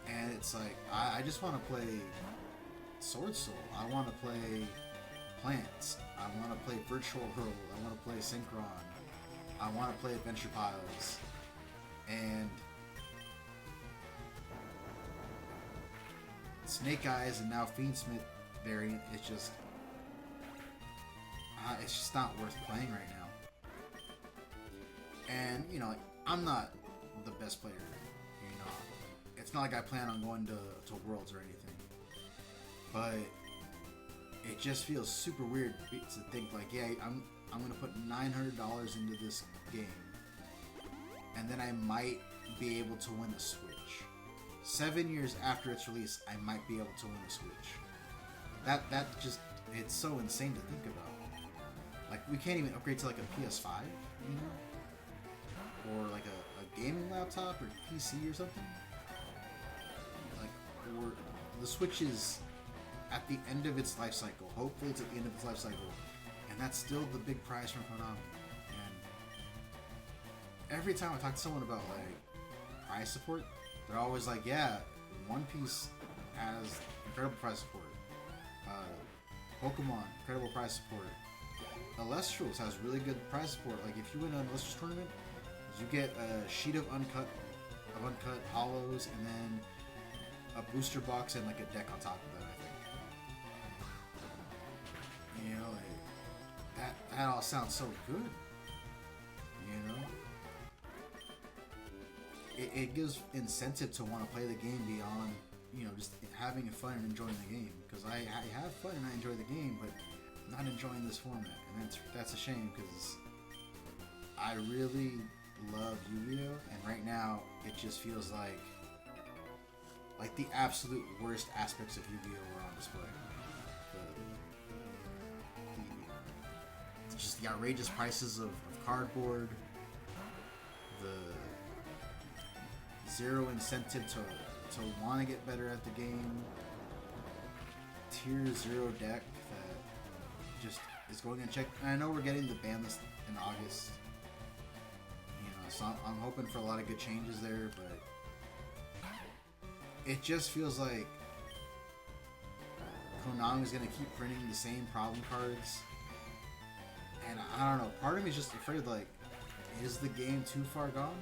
And it's like, I just want to play Sword Soul. I want to play Plants. I want to play Virtual Hurl. I want to play Synchron. I want to play Adventure Piles. And Snake Eyes and now Fiendsmith variant, it's just not worth playing right now. And, I'm not the best player. It's not like I plan on going to Worlds or anything. But it just feels super weird to think like, yeah, I'm gonna put $900 into this game, and then I might be able to win a Switch. 7 years after its release, I might be able to win a Switch. That just, it's so insane to think about. Like, we can't even upgrade to like a PS5, or like a gaming laptop or PC or something. Or the Switch is at the end of its life cycle. Hopefully it's at the end of its life cycle. And that's still the big prize from Konami. And every time I talk to someone about like prize support, they're always like, yeah, One Piece has incredible prize support. Pokemon, incredible prize support. Alestrals has really good prize support. Like, if you win an Alestrals tournament, you get a sheet of uncut hollows, and then a booster box and like a deck on top of that, I think. Like, that all sounds so good. It gives incentive to want to play the game beyond, just having fun and enjoying the game. Because I have fun and I enjoy the game, but I'm not enjoying this format, and that's a shame because I really love Yu-Gi-Oh, and right now it just feels like the absolute worst aspects of Yu-Gi-Oh are on display. just the outrageous prices of cardboard, the zero incentive to want to get better at the game, tier 0 deck that just is going unchecked. And I know we're getting the ban list in August, you know, so I'm hoping for a lot of good changes there, but it just feels like Konami's gonna keep printing the same problem cards, and I don't know. Part of me is just afraid, like, is the game too far gone?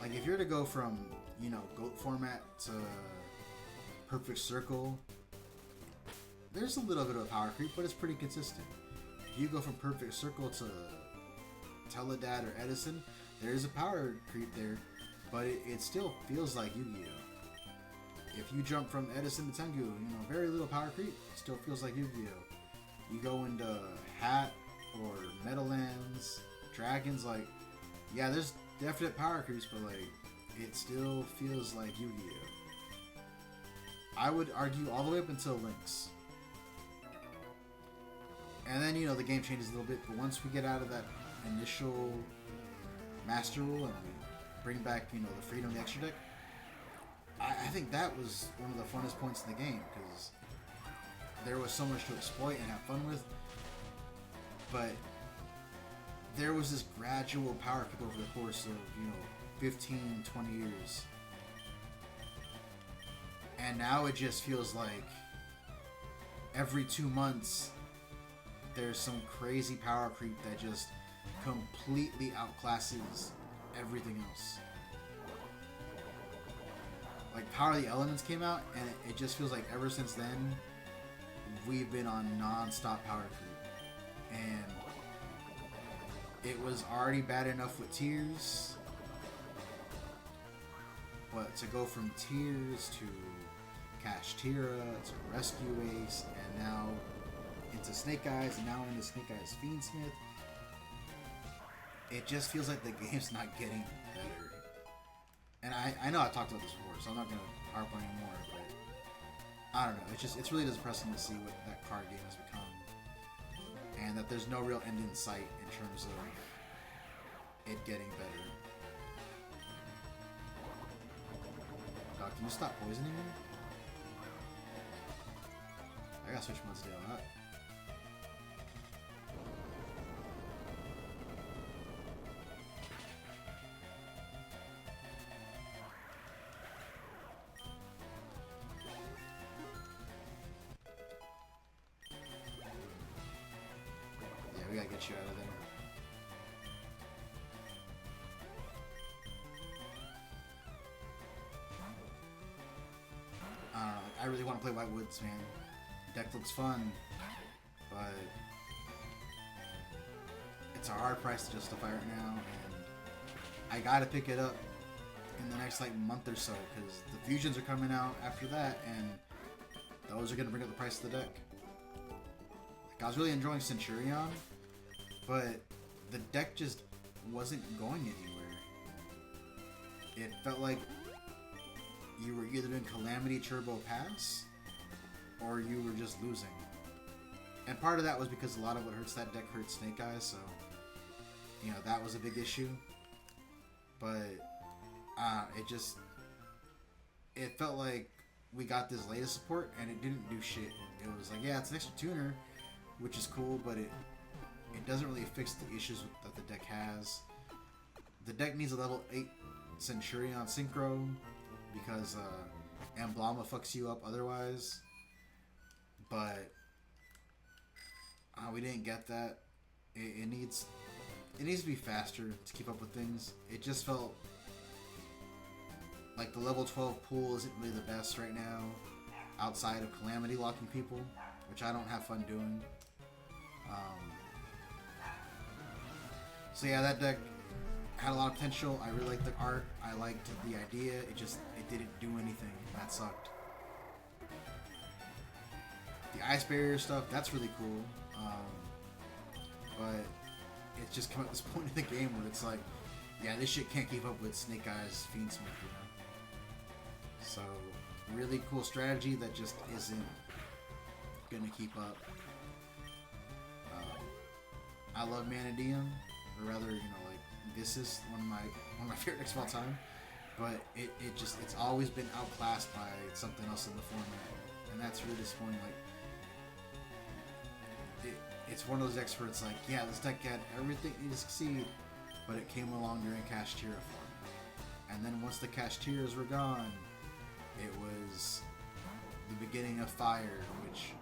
Like, if you're to go from, you know, GOAT format to Perfect Circle, there's a little bit of power creep, but it's pretty consistent. If you go from Perfect Circle to Teledad or Edison, there's a power creep there, but it still feels like Yu-Gi-Oh! If you jump from Edison to Tengu, you know, very little power creep, still feels like Yu-Gi-Oh! You go into Hat or Meadowlands, Dragons, like, yeah, there's definite power creeps, but like, it still feels like Yu-Gi-Oh! I would argue all the way up until Lynx. And then, you know, the game changes a little bit, but once we get out of that initial Master Rule and we bring back, you know, the freedom of the extra deck, I think that was one of the funnest points in the game, because there was so much to exploit and have fun with, but there was this gradual power creep over the course of, you know, 15, 20 years. And now it just feels like every 2 months there's some crazy power creep that just completely outclasses everything else. Like, Power of the Elements came out, and it just feels like ever since then we've been on non-stop power creep. And it was already bad enough with tiers, but to go from tiers to Kashtira to Rescue Ace, and now into Snake Eyes, and now into Snake Eyes Fiendsmith, it just feels like the game's not getting better. And I know I've talked about this before, so I'm not going to harp on anymore, but I don't know, it's really depressing to see what that card game has become, and that there's no real end in sight in terms of it getting better. God, can you stop poisoning me? I gotta switch modes to that. Yeah, we gotta get you out of there. I don't know. I really want to play White Woods, man. Deck looks fun, but it's a hard price to justify right now, and I gotta pick it up in the next like month or so, because the fusions are coming out after that, and those are gonna bring up the price of the deck. Like, I was really enjoying Centurion, but the deck just wasn't going anywhere. It felt like you were either doing Calamity Turbo Pass, or you were just losing. And part of that was because a lot of what hurts that deck hurts Snake Eyes, so, you know, that was a big issue. But it felt like we got this latest support and it didn't do shit. It was like, yeah, it's an extra tuner, which is cool, but it doesn't really fix the issues that the deck has. The deck needs a level 8 Centurion Synchro, because Emblema fucks you up otherwise. But we didn't get that. It needs to be faster to keep up with things. It just felt like the level 12 pool isn't really the best right now, outside of Calamity locking people, which I don't have fun doing. So yeah, that deck had a lot of potential. I really liked the art. I liked the idea. It didn't do anything. That sucked. The Ice Barrier stuff, that's really cool. But it's just come at this point in the game where it's like, yeah, this shit can't keep up with Snake Eyes Fiendsmith, you know? So, really cool strategy that just isn't gonna keep up. I love Manadium, or rather, you know, like this is one of my favorite decks of all time. But it's always been outclassed by something else in the format, and that's really disappointing. Like it's one of those decks where it's like, yeah, this deck had everything to succeed, but it came along during Kashtira format, and then once the Kashtiras were gone, it was the beginning of Fire, which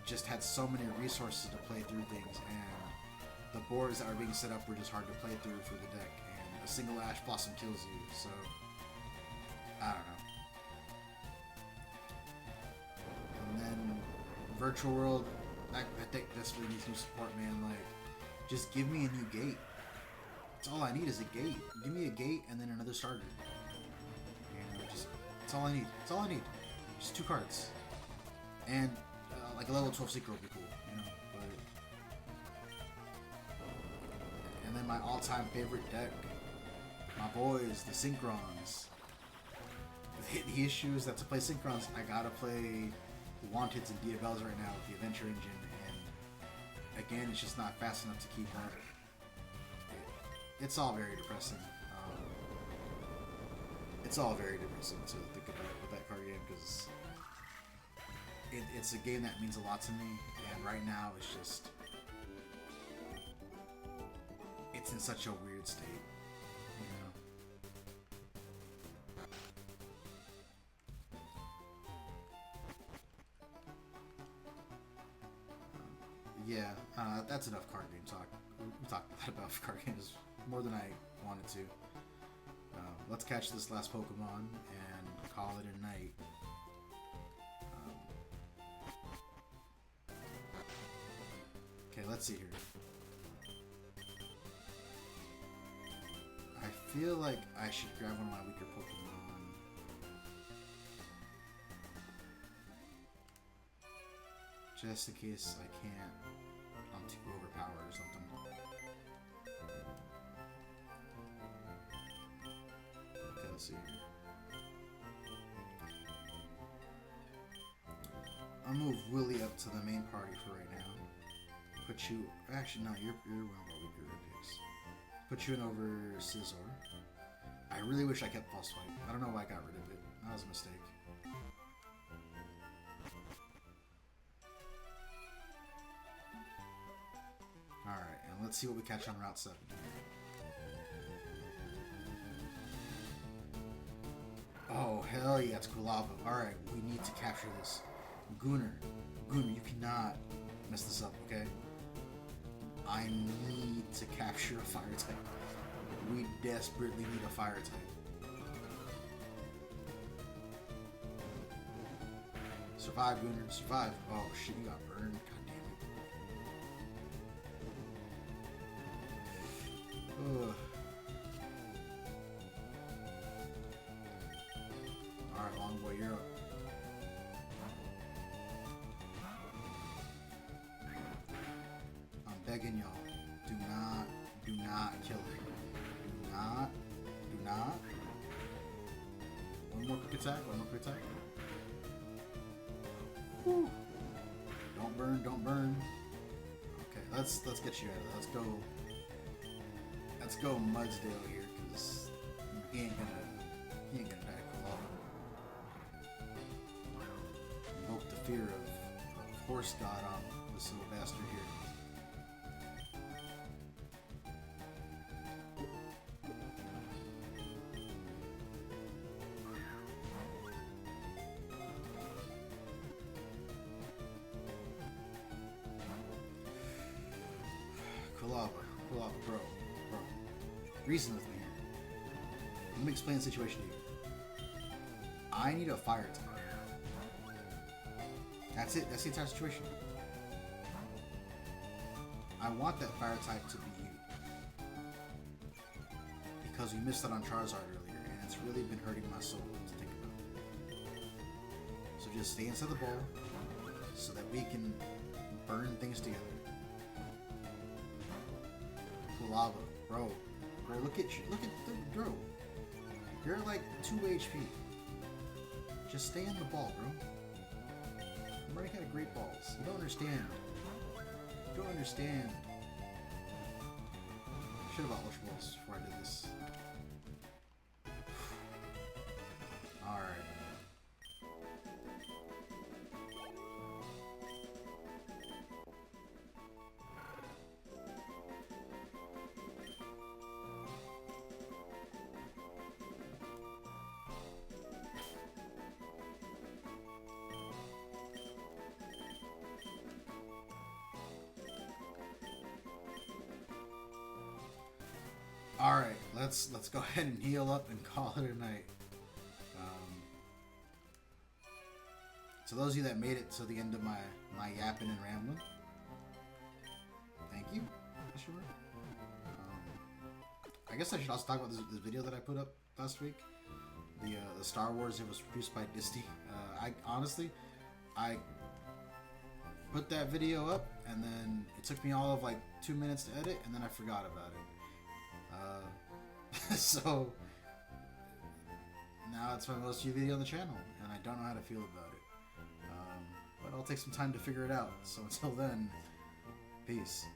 just had so many resources to play through things, and the boards that were being set up were just hard to play through for the deck, and a single Ash Blossom kills you, so I don't know. And then Virtual World, I think that's really needs new support, man. Like, just give me a new gate. That's all I need is a gate. Give me a gate and then another starter. You know, just that's all I need. That's all I need. Just 2 cards. And like a level 12 Seeker would be cool, you know. But and then my all-time favorite deck, my boys, the Synchrons. The issue is that to play Synchrons, I gotta play the Wanteds and Diabells right now with the Adventure Engine, and again, it's just not fast enough to keep up. It's all very depressing. It's all very depressing to think about with that card game, because it's a game that means a lot to me, and right now it's just it's in such a weird state, you know. Yeah, that's enough card game talk. We talked a lot about card games, more than I wanted to. Let's catch this last Pokemon and call it a night. Okay, let's see here. I feel like I should grab one of my weaker Pokemon. Just in case I can't. I'm too overpowered or something. Okay, let's see here. I'll move Willie up to the main party for right now. Put you... Actually, no, you're one of our weaker picks. Put you in over Scizor. I really wish I kept Pulse Swipe. I don't know why I got rid of it. That was a mistake. Alright, and let's see what we catch on Route 7. Oh, hell yeah, it's Kulava. Alright, we need to capture this. Gooner, you cannot mess this up, okay? I need to capture a fire type. We desperately need a fire type. Survive, Gooner, survive. Oh shit, you got burned. God damn it. Ugh. Alright, long boy, you're up. I'm begging y'all. Do not kill it. Do not. One more quick attack. Whew. Don't burn. Okay, let's get you out of there. Let's go Mudsdale here, because he ain't gonna die Kulava. Invoke the fear of Horse God on this little bastard here. Kulava, bro. Reason with me here. Let me explain the situation to you. I need a fire type. That's it. That's the entire situation. I want that fire type to be you. Because we missed out on Charizard earlier, and it's really been hurting my soul to think about. So just stay inside the bowl, so that we can burn things together. Kulava, bro, look at you. Look at the bro. You're like 2 HP. Just stay in the ball, bro. I'm running out of great balls. You don't understand. should have bought Ultra Balls before I did this. Alright. Alright, let's go ahead and heal up and call it a night. To those of you that made it to the end of my yapping and rambling, thank you. Sure. I guess I should also talk about this video that I put up last week. The Star Wars. It was produced by Disney. I put that video up, and then it took me all of like 2 minutes to edit, and then I forgot about it. So now it's my most viewed video on the channel, and I don't know how to feel about it. But I'll take some time to figure it out. So until then, peace.